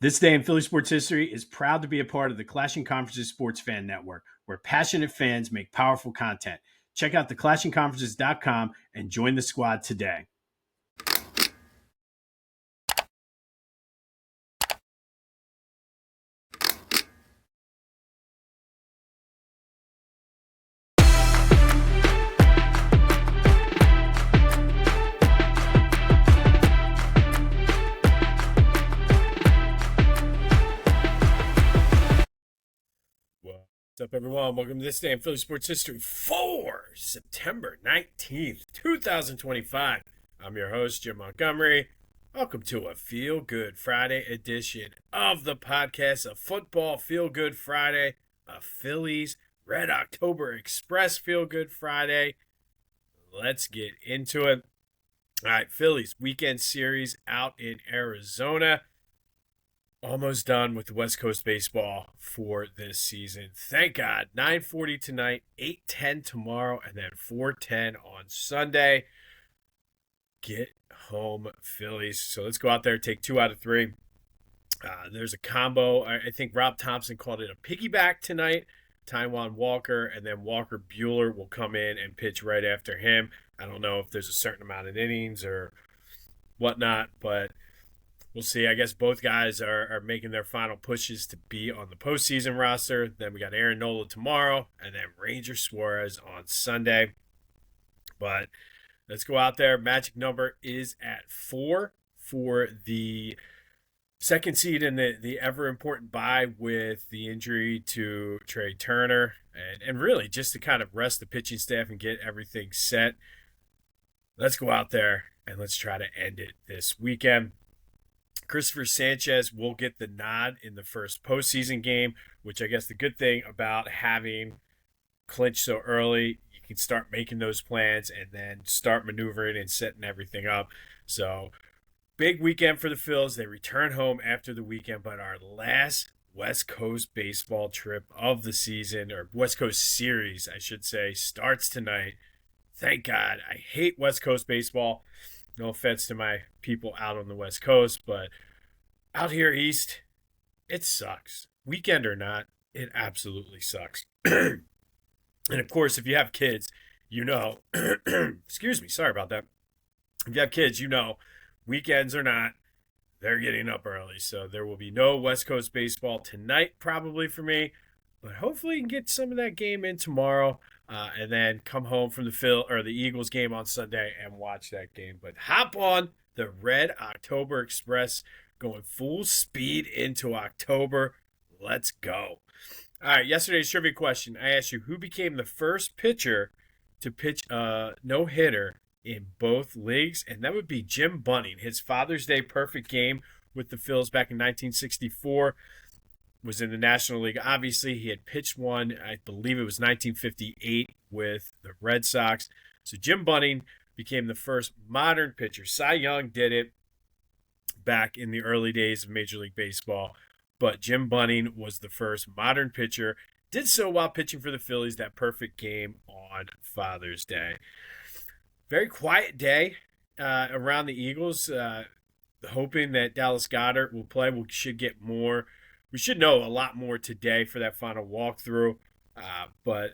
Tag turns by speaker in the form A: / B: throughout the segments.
A: This day in Philly sports history is proud to be a part of the Clashing Conferences Sports Fan Network, where passionate fans make powerful content. Check out theclashingconferences.com and join the squad today. What's up, everyone? Welcome to This Day in Philly Sports History for September 19th, 2025. I'm your host, Jim Montgomery. Welcome to a Feel Good Friday edition of the podcast, a football Feel Good Friday, a Phillies Red October Express Feel Good Friday. Let's get into it. All right, Phillies weekend series out in Arizona. Almost done with the West Coast baseball for this season. Thank God. 9:40 tonight, 8:10 tomorrow, and then 4:10 on Sunday. Get home, Phillies. So let's go out there, take 2 out of 3. There's a combo. I think Rob Thompson called it a piggyback tonight. Taijuan Walker, and then Walker Buehler will come in and pitch right after him. I don't know if there's a certain amount of innings or whatnot, but we'll see. I guess both guys are making their final pushes to be on the postseason roster. Then we got Aaron Nola tomorrow, and then Ranger Suarez on Sunday. But let's go out there. Magic number is at 4 for the second seed in the ever-important bye with the injury to Trey Turner. And really just to kind of rest the pitching staff and get everything set. Let's go out there and let's try to end it this weekend. Christopher Sanchez will get the nod in the first postseason game, which I guess the good thing about having clinched so early, you can start making those plans and then start maneuvering and setting everything up. So big weekend for the Phils. They return home after the weekend, but our last West Coast baseball trip of the season, or West Coast series, I should say, starts tonight. Thank God. I hate West Coast baseball. No offense to my people out on the West Coast, but out here east, it sucks. Weekend or not, it absolutely sucks. And of course, if you have kids, you know, excuse me, sorry about that. If you have kids, you know, weekends or not, they're getting up early. So there will be no West Coast baseball tonight, probably for me, but hopefully you can get some of that game in tomorrow. And then come home from the Eagles game on Sunday and watch that game. But hop on the Red October Express, going full speed into October. Let's go. All right, yesterday's trivia question. I asked you who became the first pitcher to pitch a no-hitter in both leagues, and that would be Jim Bunning. His Father's Day perfect game with the Phils back in 1964. Was in the National League. Obviously, he had pitched one, I believe it was 1958 with the Red Sox. So Jim Bunning became the first modern pitcher. Cy Young did it back in the early days of Major League Baseball, but Jim Bunning was the first modern pitcher. Did so while pitching for the Phillies, that perfect game on Father's Day. Very quiet day around the Eagles, hoping that Dallas Goedert will play. We should get more. We should know a lot more today for that final walkthrough, but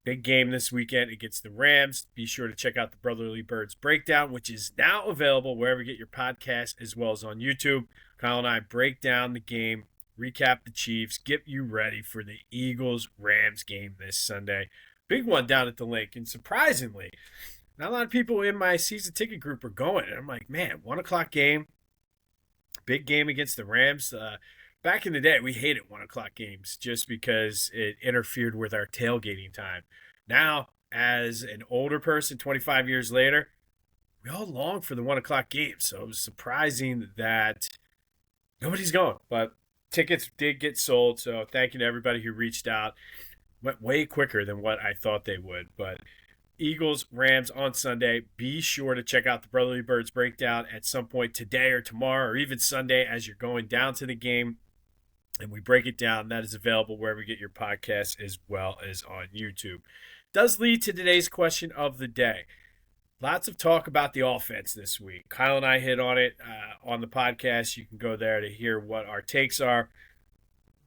A: big game this weekend against the Rams. Be sure to check out the Brotherly Birds Breakdown, which is now available wherever you get your podcast as well as on YouTube. Kyle and I break down the game, recap the Chiefs, get you ready for the Eagles-Rams game this Sunday. Big one down at the lake, and surprisingly, not a lot of people in my season ticket group are going. And I'm like, man, 1 o'clock game, big game against the Rams. Back in the day, we hated 1 o'clock games just because it interfered with our tailgating time. Now, as an older person, 25 years later, we all long for the 1 o'clock game. So it was surprising that nobody's going. But tickets did get sold. So thank you to everybody who reached out. Went way quicker than what I thought they would. But Eagles, Rams on Sunday. Be sure to check out the Brotherly Birds Breakdown at some point today or tomorrow or even Sunday as you're going down to the game. And we break it down. That is available wherever you get your podcasts as well as on YouTube. Does lead to today's question of the day. Lots of talk about the offense this week. Kyle and I hit on it on the podcast. You can go there to hear what our takes are.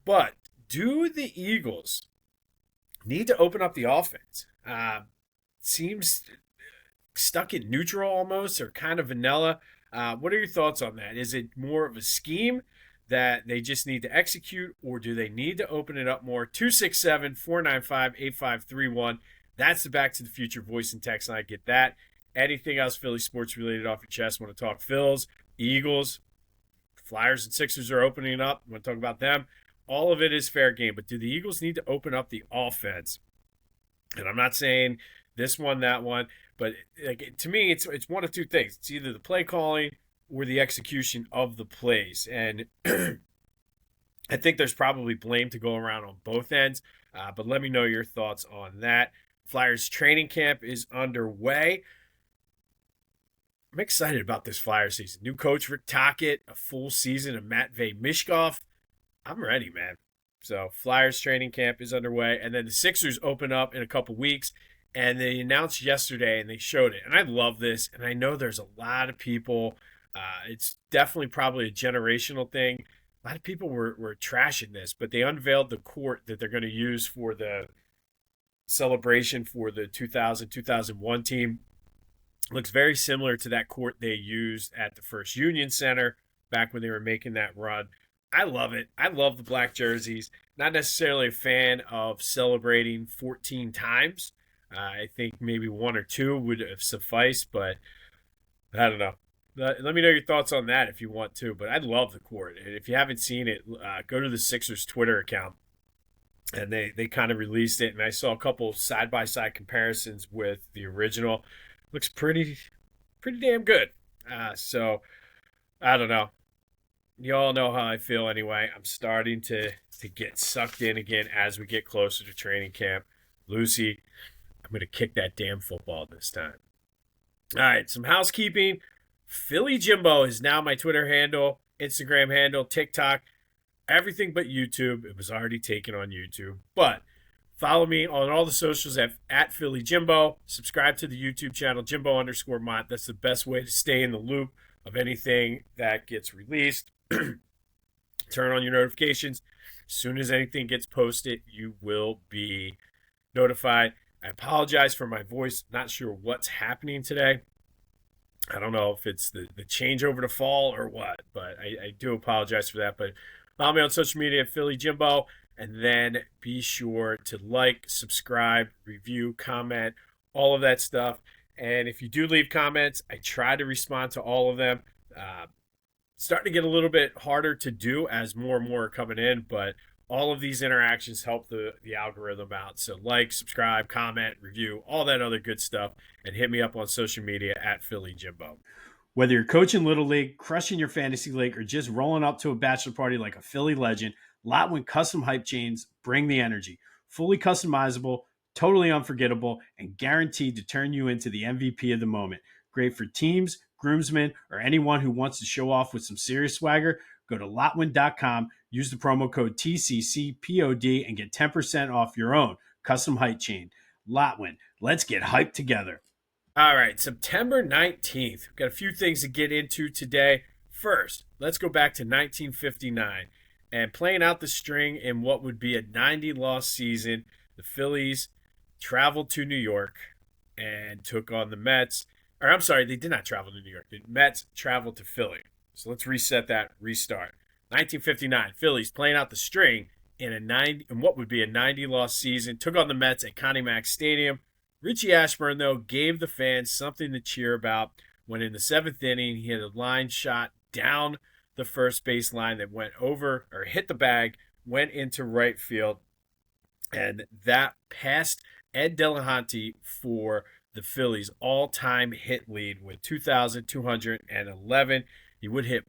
A: But do the Eagles need to open up the offense? Seems stuck in neutral almost, or kind of vanilla. What are your thoughts on that? Is it more of a scheme that they just need to execute, or do they need to open it up more? 267-495-8531. That's the Back to the Future voice and text line. Get that. Anything else Philly sports related off your chest? Want to talk Phils, Eagles, Flyers and Sixers are opening up. Want to talk about them? All of it is fair game. But do the Eagles need to open up the offense? And I'm not saying this one, that one, but like, to me, it's one of two things. It's either the play calling or the execution of the plays. And I think there's probably blame to go around on both ends. But let me know your thoughts on that. Flyers training camp is underway. I'm excited about this Flyer season. New coach Rick Tocchet, a full season of Matvey Mishkov. I'm ready, man. So Flyers training camp is underway. And then the Sixers open up in a couple weeks. And they announced yesterday and they showed it. And I love this. And I know there's a lot of people. It's definitely probably a generational thing. A lot of people were trashing this. But they unveiled the court that they're going to use for the celebration for the 2000-2001 team. Looks very similar to that court they used at the First Union Center back when they were making that run. I love it. I love the black jerseys. Not necessarily a fan of celebrating 14 times. I think maybe one or two would have sufficed, but I don't know. Let me know your thoughts on that if you want to. But I love the court. And if you haven't seen it, go to the Sixers Twitter account. And they kind of released it. And I saw a couple side-by-side comparisons with the original. Looks pretty damn good. So, I don't know. You all know how I feel anyway. I'm starting to get sucked in again as we get closer to training camp. Lucy, I'm going to kick that damn football this time. All right, some housekeeping. Philly Jimbo is now my Twitter handle, Instagram handle, TikTok, everything but YouTube. It was already taken on YouTube. But follow me on all the socials at Philly Jimbo. Subscribe to the YouTube channel, Jimbo_Mont. That's the best way to stay in the loop of anything that gets released. Turn on your notifications. As soon as anything gets posted, you will be notified. I apologize for my voice. Not sure what's happening today. I don't know if it's the changeover to fall or what, but I do apologize for that. But follow me on social media at Philly Jimbo. And then be sure to like, subscribe, review, comment, all of that stuff. And if you do leave comments, I try to respond to all of them. Starting to get a little bit harder to do as more and more are coming in, but all of these interactions help the algorithm out. So like, subscribe, comment, review, all that other good stuff, and hit me up on social media at Philly Jimbo.
B: Whether you're coaching Little League, crushing your fantasy league, or just rolling up to a bachelor party like a Philly legend, Lotwin Custom Hype Chains bring the energy. Fully customizable, totally unforgettable, and guaranteed to turn you into the MVP of the moment. Great for teams, groomsmen, or anyone who wants to show off with some serious swagger. Go to Lotwin.com, use the promo code TCCPOD, and get 10% off your own custom hype chain. Lotwin, let's get hyped together.
A: All right, September 19th. We've got a few things to get into today. First, let's go back to 1959. And playing out the string in what would be a 90-loss season, the Phillies traveled to New York and took on the Mets. Or I'm sorry, they did not travel to New York. The Mets traveled to Philly. So let's reset that, restart. 1959, Phillies playing out the string in what would be a 90-loss season, took on the Mets at Connie Mack Stadium. Richie Ashburn, though, gave the fans something to cheer about when in the seventh inning he had a line shot down the first base line that went over or hit the bag, went into right field, and that passed Ed Delahanty for the Phillies' all-time hit lead with 2,211. He would hit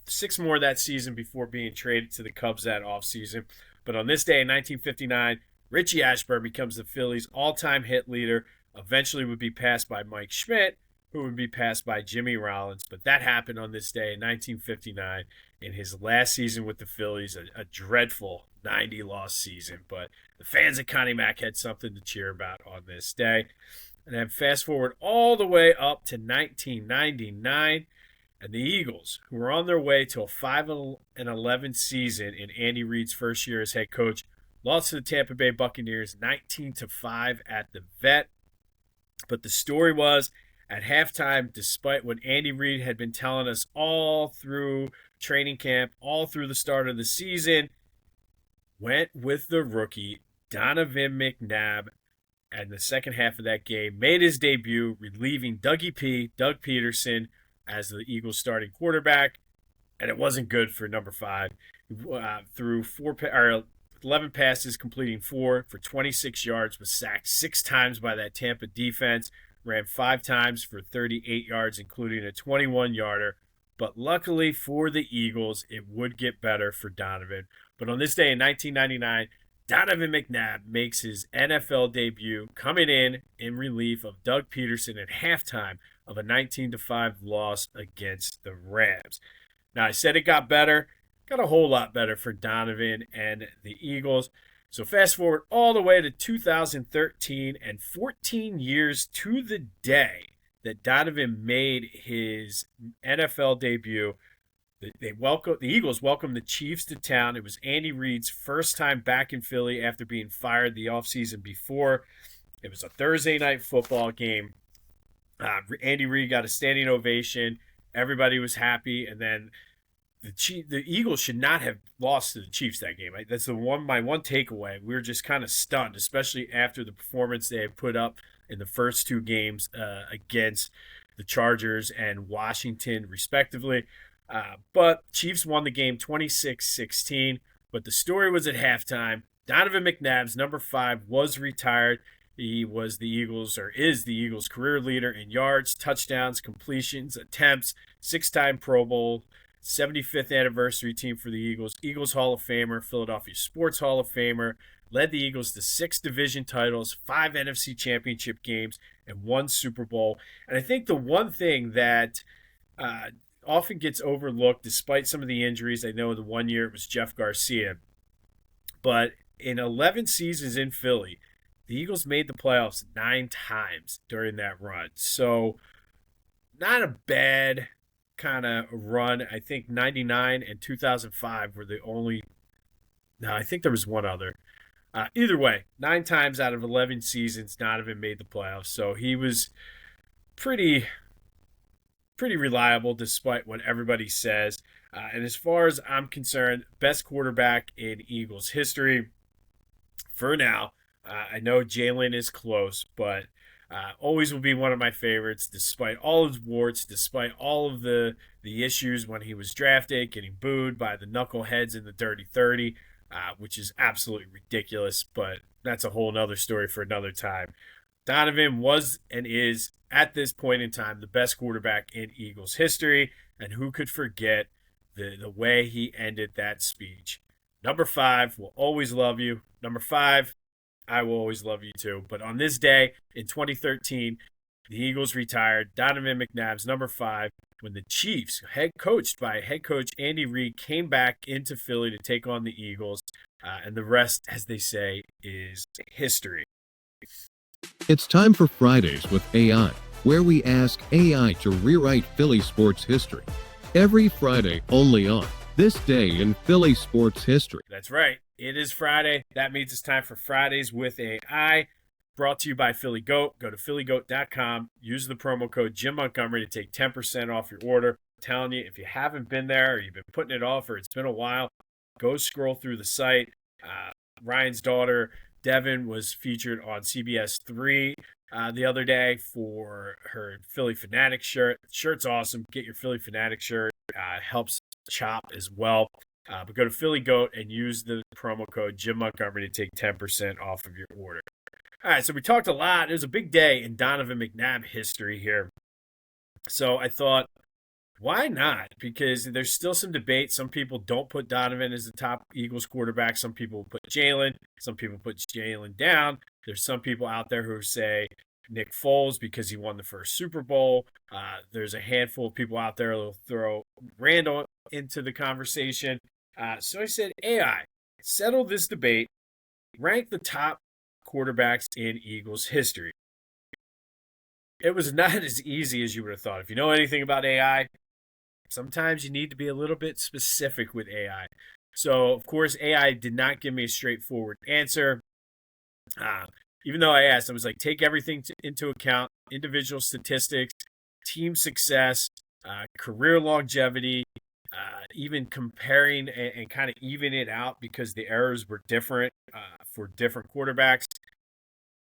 A: 6 more that season before being traded to the Cubs that offseason. But on this day in 1959, Richie Ashburn becomes the Phillies' all-time hit leader, eventually would be passed by Mike Schmidt, who would be passed by Jimmy Rollins. But that happened on this day in 1959 in his last season with the Phillies, a dreadful 90-loss season. But the fans at Connie Mack had something to cheer about on this day. And then fast forward all the way up to 1999, and the Eagles, who were on their way to a 5-11 season in Andy Reid's first year as head coach, lost to the Tampa Bay Buccaneers 19-5 at the Vet. But the story was, at halftime, despite what Andy Reid had been telling us all through training camp, all through the start of the season, went with the rookie, Donovan McNabb, and the second half of that game made his debut, relieving Doug Peterson, as the Eagles starting quarterback. And it wasn't good for number 5. Through 11 passes, completing 4 for 26 yards, was sacked 6 times by that Tampa defense, ran 5 times for 38 yards, including a 21-yarder. But luckily for the Eagles, it would get better for Donovan. But on this day in 1999, Donovan McNabb makes his NFL debut, coming in relief of Doug Peterson at halftime of a 19-5 loss against the Rams. Now, I said it got better. Got a whole lot better for Donovan and the Eagles. So fast forward all the way to 2013, and 14 years to the day that Donovan made his NFL debut. The Eagles welcomed the Chiefs to town. It was Andy Reid's first time back in Philly after being fired the offseason before. It was a Thursday night football game. Andy Reid got a standing ovation. Everybody was happy, and then the Eagles should not have lost to the Chiefs that game. That's my one takeaway. We were just kind of stunned, especially after the performance they had put up in the first 2 games against the Chargers and Washington, respectively. But Chiefs won the game 26-16. But the story was at halftime. Donovan McNabb's number 5 was retired. He was is the Eagles' career leader in yards, touchdowns, completions, attempts, 6-time Pro Bowl, 75th anniversary team for the Eagles, Eagles Hall of Famer, Philadelphia Sports Hall of Famer, led the Eagles to 6 division titles, 5 NFC championship games, and 1 Super Bowl. And I think the one thing that often gets overlooked, despite some of the injuries, I know the one year it was Jeff Garcia, but in 11 seasons in Philly, the Eagles made the playoffs 9 times during that run. So not a bad kind of run. I think 99 and 2005 were the only. No, I think there was one other. Either way, 9 times out of 11 seasons, Donovan made the playoffs. So he was pretty reliable, despite what everybody says. And as far as I'm concerned, best quarterback in Eagles history for now. I know Jalen is close, but always will be one of my favorites, despite all his warts, despite all of the issues when he was drafted, getting booed by the knuckleheads in the Dirty 30, which is absolutely ridiculous, but that's a whole other story for another time. Donovan was and is, at this point in time, the best quarterback in Eagles history, and who could forget the way he ended that speech. Number 5, will always love you. Number 5, I will always love you too. But on this day in 2013, the Eagles retired Donovan McNabb's number 5 when the Chiefs, coached by head coach Andy Reid, came back into Philly to take on the Eagles. And the rest, as they say, is history.
C: It's time for Fridays with AI, where we ask AI to rewrite Philly sports history. Every Friday, only on This Day in Philly Sports History.
A: That's right. It is Friday. That means it's time for Fridays with AI. Brought to you by Philly Goat. Go to phillygoat.com. Use the promo code Jim Montgomery to take 10% off your order. I'm telling you, if you haven't been there or you've been putting it off or it's been a while, go scroll through the site. Ryan's daughter, Devin, was featured on CBS 3 the other day for her Philly Fanatic shirt. The shirt's awesome. Get your Philly Fanatic shirt. Helps shop as well. But go to Philly Goat and use the promo code Jim Montgomery to take 10% off of your order. All right, so we talked a lot. It was a big day in Donovan McNabb history here. So I thought, why not? Because there's still some debate. Some people don't put Donovan as the top Eagles quarterback. Some people put Jalen. Some people put Jalen down. There's some people out there who say Nick Foles because he won the first Super Bowl. There's a handful of people out there who will throw Randall into the conversation. So I said, AI, settle this debate. Rank the top quarterbacks in Eagles history. it was not as easy as you would have thought. If you know anything about AI, sometimes you need to be a little bit specific with AI. So, of course, AI did not give me a straightforward answer. Even though I asked, I was like, take everything into account, individual statistics, team success, career longevity, even comparing and kind of even it out because the errors were different for different quarterbacks.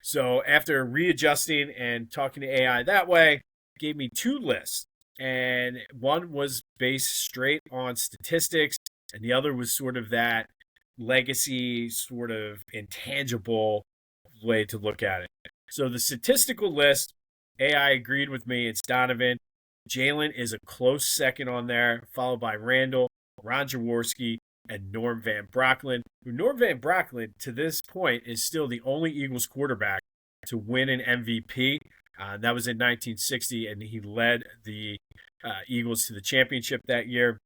A: So after readjusting and talking to AI that way, it gave me two lists. And one was based straight on statistics, and the other was sort of that legacy, sort of intangible way to look at it. So the statistical list, AI agreed with me. It's Donovan. Jalen is a close second on there, followed by Randall, Ron Jaworski, and Norm Van Brocklin. Norm Van Brocklin, to this point, is still the only Eagles quarterback to win an MVP. That was in 1960, and he led the Eagles to the championship that year.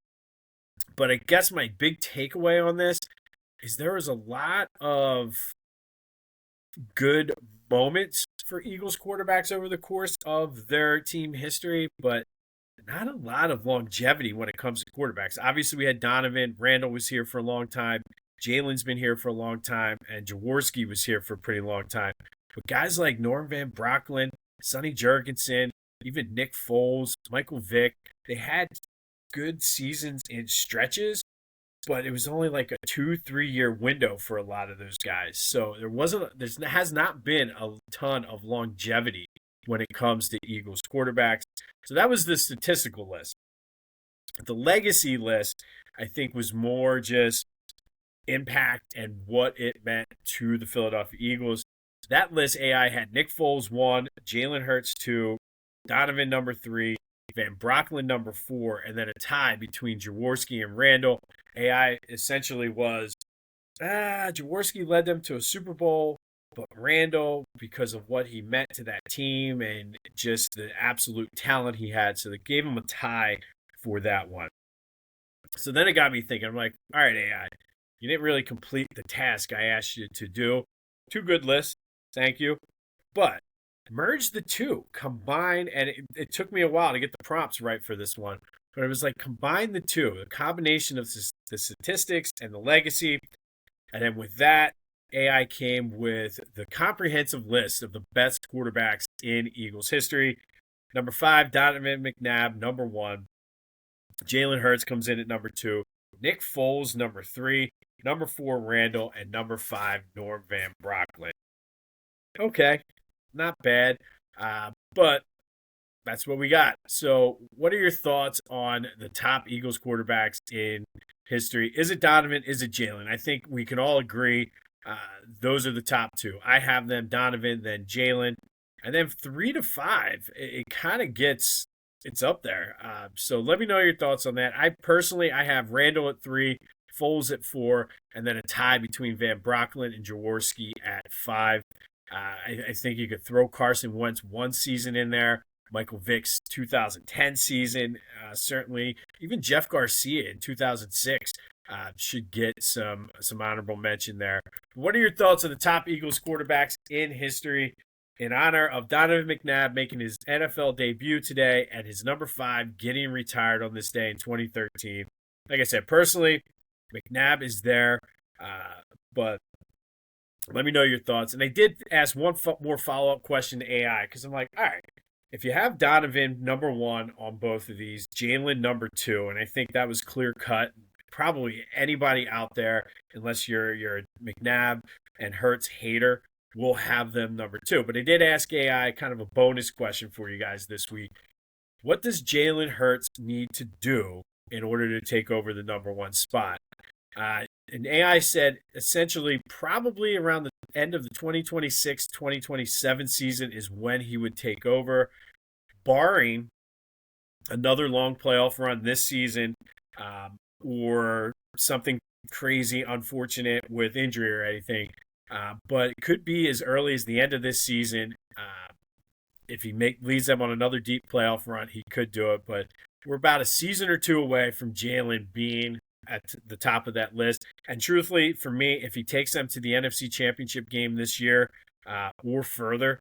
A: But I guess my big takeaway on this is there was a lot of good moments for Eagles quarterbacks over the course of their team history, but not a lot of longevity when it comes to quarterbacks. Obviously, we had Donovan. Randall was here for a long time. Jalen's been here for a long time, and Jaworski was here for a pretty long time. But guys like Norm Van Brocklin, Sonny Jurgensen, even Nick Foles, Michael Vick, they had good seasons in stretches, but it was only like a 2-3 year window for a lot of those guys. So there has not been a ton of longevity when it comes to Eagles quarterbacks. So that was the statistical list. The legacy list, I think, was more just impact and what it meant to the Philadelphia Eagles. That list, AI had Nick Foles 1, Jalen Hurts 2, Donovan number 3, Van Brocklin number 4, and then a tie between Jaworski and Randall. AI essentially was, Jaworski led them to a Super Bowl, but Randall, because of what he meant to that team and just the absolute talent he had, so they gave him a tie for that one. So then it got me thinking, I'm like, all right, AI, you didn't really complete the task I asked you to do. 2 good lists, thank you. But merge the two, combine, and it took me a while to get the prompts right for this one, but it was like combine the two, a combination of the statistics and the legacy, and then with that, AI came with the comprehensive list of the best quarterbacks in Eagles history. Number 5, Donovan McNabb, number 1. Jalen Hurts comes in at number 2. Nick Foles, number 3. Number 4, Randall, and number 5, Norm Van Brocklin. Okay, not bad, but that's what we got. So what are your thoughts on the top Eagles quarterbacks in history? Is it Donovan? Is it Jalen? I think we can all agree those are the top 2. I have them, Donovan, then Jalen. And then 3 to 5, it kind of gets, it's up there. So let me know your thoughts on that. I have Randall at 3, Foles at 4, and then a tie between Van Brocklin and Jaworski at 5. I think you could throw Carson Wentz one season in there, Michael Vick's 2010 season, certainly. Even Jeff Garcia in 2006 should get some honorable mention there. What are your thoughts on the top Eagles quarterbacks in history in honor of Donovan McNabb making his NFL debut today and his number 5 getting retired on this day in 2013? Like I said, personally, McNabb is there, but let me know your thoughts. And I did ask one more follow-up question to AI because I'm like, all right, if you have Donovan number 1 on both of these, Jalen number 2, and I think that was clear-cut, probably anybody out there, unless you're a McNabb and Hurts hater, will have them number 2. But I did ask AI kind of a bonus question for you guys this week. What does Jalen Hurts need to do in order to take over the number 1 spot? And AI said essentially probably around the end of the 2026-2027 season is when he would take over, barring another long playoff run this season or something crazy, unfortunate with injury or anything. But it could be as early as the end of this season. If he leads them on another deep playoff run, he could do it. But we're about a season or 2 away from Jalen being at the top of that list. And truthfully, for me, if he takes them to the NFC Championship game this year or further,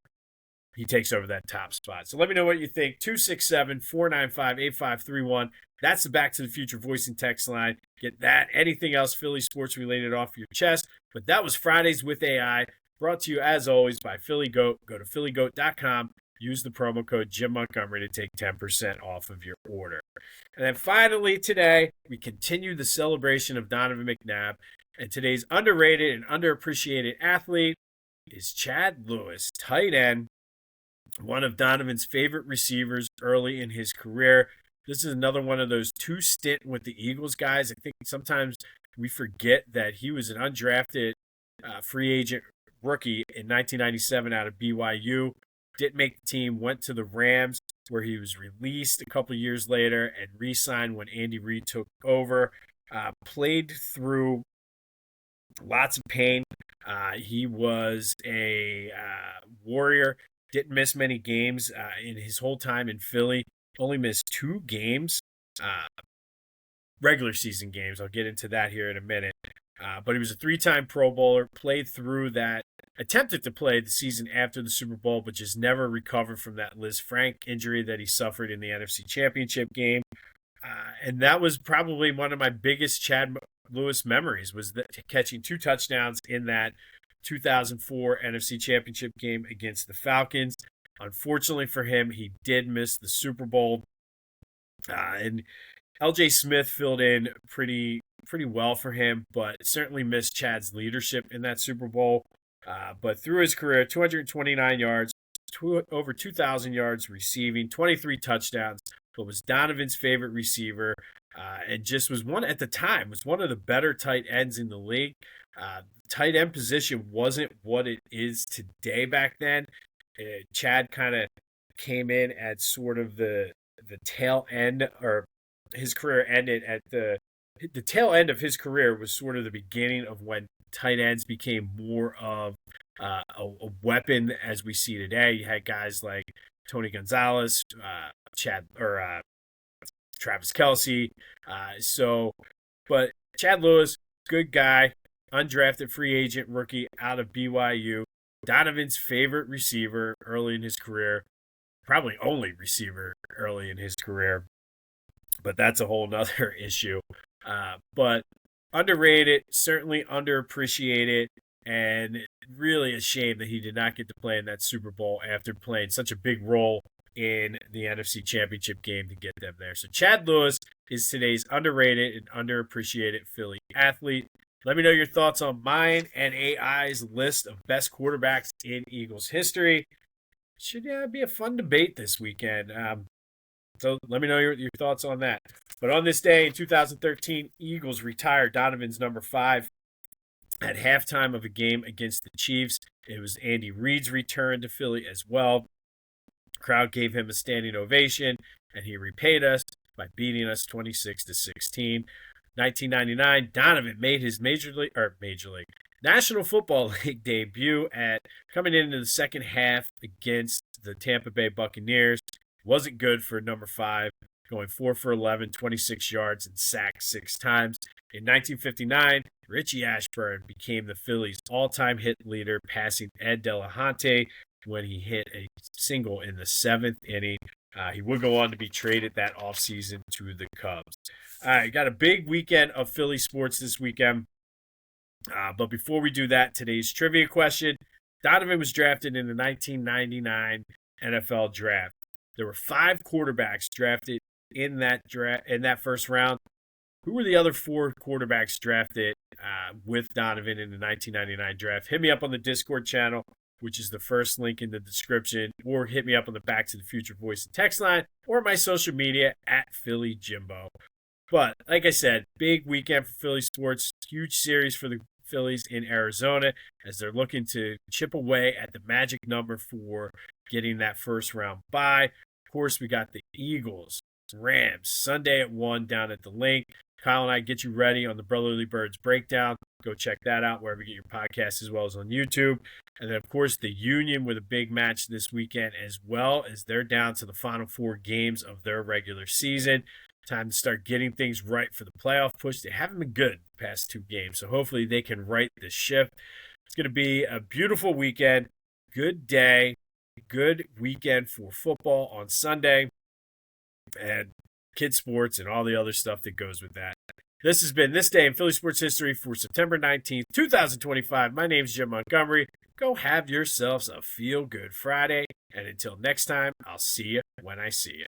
A: he takes over that top spot. So let me know what you think. 267-495-8531. That's the Back to the Future voice and text line. Get that, anything else Philly sports related off your chest. But that was Fridays with AI, brought to you as always by Philly Goat. Go to phillygoat.com. Use the promo code Jim Montgomery to take 10% off of your order. And then finally today, we continue the celebration of Donovan McNabb. And today's underrated and underappreciated athlete is Chad Lewis, tight end, one of Donovan's favorite receivers early in his career. This is another one of those two stint with the Eagles guys. I think sometimes we forget that he was an undrafted free agent rookie in 1997 out of BYU. Didn't make the team, went to the Rams, where he was released a couple years later and re-signed when Andy Reid took over. Played through lots of pain. He was a warrior. Didn't miss many games in his whole time in Philly. Only missed 2 games, regular season games. I'll get into that here in a minute. But he was a 3-time Pro Bowler, played through that, attempted to play the season after the Super Bowl, but just never recovered from that Liz Frank injury that he suffered in the NFC Championship game. And that was probably one of my biggest Chad Lewis memories, was catching 2 touchdowns in that 2004 NFC Championship game against the Falcons. Unfortunately for him, he did miss the Super Bowl. And LJ Smith filled in pretty well for him, but certainly missed Chad's leadership in that Super Bowl. But through his career, 229 yards, over 2,000 yards receiving, 23 touchdowns, but was Donovan's favorite receiver, and just was one at the time, was one of the better tight ends in the league. Tight end position wasn't what it is today back then. Chad kind of came in at sort of the tail end, or his career ended at the tail end of his career was sort of the beginning of when tight ends became more of a weapon as we see today. You had guys like Tony Gonzalez, Travis Kelce. But Chad Lewis, good guy, undrafted free agent rookie out of BYU. Donovan's favorite receiver early in his career, probably only receiver early in his career, but that's a whole nother issue. But underrated, certainly underappreciated, and really a shame that he did not get to play in that Super Bowl after playing such a big role in the NFC Championship game to get them there. So Chad Lewis is today's underrated and underappreciated Philly athlete. Let me know your thoughts on mine and AI's list of best quarterbacks in Eagles history. Should be a fun debate this weekend. So let me know your thoughts on that. But on this day in 2013, Eagles retired Donovan's number 5 at halftime of a game against the Chiefs. It was Andy Reid's return to Philly as well. The crowd gave him a standing ovation, and he repaid us by beating us 26-16. 1999, Donovan made his Major League National Football League debut coming into the second half against the Tampa Bay Buccaneers. Wasn't good for number 5, going 4 for 11, 26 yards, and sacked 6 times. In 1959, Richie Ashburn became the Phillies' all-time hit leader, passing Ed Delahunty when he hit a single in the 7th inning. He would go on to be traded that offseason to the Cubs. All right, got a big weekend of Philly sports this weekend. But before we do that, today's trivia question. Donovan was drafted in the 1999 NFL Draft. There were 5 quarterbacks drafted in that first round. Who were the other 4 quarterbacks drafted with Donovan in the 1999 Draft? Hit me up on the Discord channel, which is the first link in the description, or hit me up on the Back to the Future voice and text line, or my social media at Philly Jimbo. But like I said, big weekend for Philly sports. Huge series for the Phillies in Arizona as they're looking to chip away at the magic number for getting that first round bye. Of course, we got the Eagles, Rams, Sunday at 1 down at the Link. Kyle and I get you ready on the Brotherly Birds breakdown. Go check that out wherever you get your podcasts, as well as on YouTube. And then, of course, the Union with a big match this weekend, as well as they're down to the final 4 games of their regular season. Time to start getting things right for the playoff push. They haven't been good the past 2 games, so hopefully they can right the ship. It's going to be a beautiful weekend. Good day. good weekend for football on Sunday and kid sports and all the other stuff that goes with that. This has been This Day in Philly Sports History for September 19th, 2025. My name's Jim Montgomery. Go have yourselves a feel-good Friday. And until next time, I'll see you when I see you.